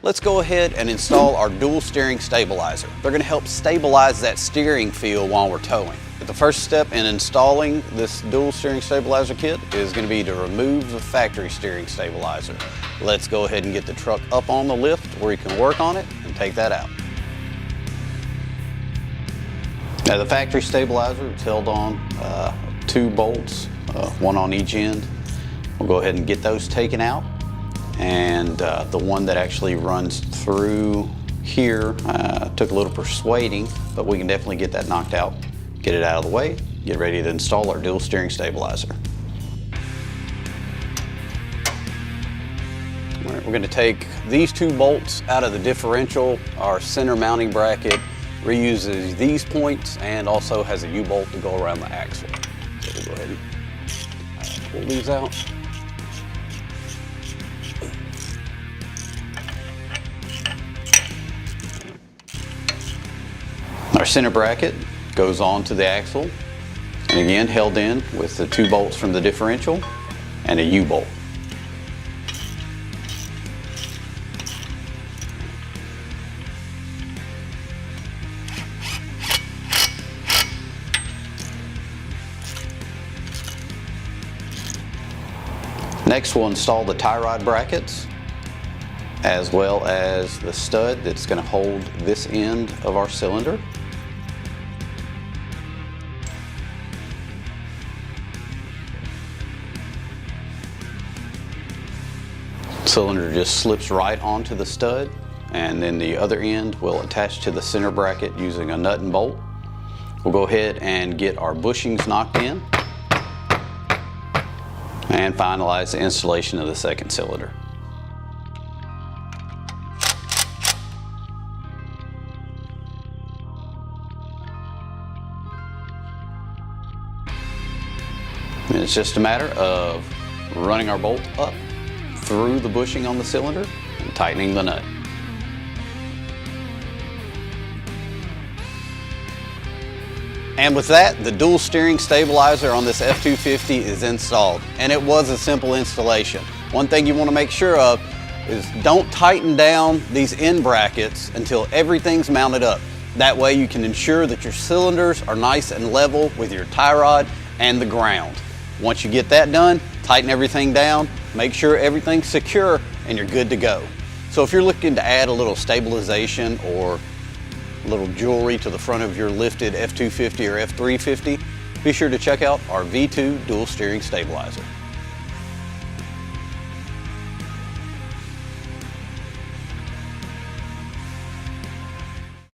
let's go ahead and install our dual steering stabilizer. They're going to help stabilize that steering feel while we're towing. But the first step in installing this dual steering stabilizer kit is going to be to remove the factory steering stabilizer. Let's go ahead and get the truck up on the lift where you can work on it and take that out. Now the factory stabilizer is held on 2 bolts, one on each end. We'll go ahead and get those taken out. And the one that actually runs through here took a little persuading, but we can definitely get that knocked out, get it out of the way, get ready to install our dual steering stabilizer. All right, we're going to take these 2 bolts out of the differential. Our center mounting bracket reuses these points and also has a U-bolt to go around the axle. So we'll go ahead and pull these out. Our center bracket goes on to the axle, and again held in with the 2 bolts from the differential and a U-bolt. Next, we'll install the tie rod brackets as well as the stud that's going to hold this end of our cylinder. Cylinder just slips right onto the stud, and then the other end will attach to the center bracket using a nut and bolt. We'll go ahead and get our bushings knocked in and finalize the installation of the second cylinder. And it's just a matter of running our bolt up through the bushing on the cylinder and tightening the nut. And with that, the dual steering stabilizer on this F250 is installed, and it was a simple installation. One thing you want to make sure of is don't tighten down these end brackets until everything's mounted up. That way you can ensure that your cylinders are nice and level with your tie rod and the ground. Once you get that done, tighten everything down, make sure everything's secure, and you're good to go. So if you're looking to add a little stabilization or a little jewelry to the front of your lifted F250 or F350, be sure to check out our V2 dual steering stabilizer.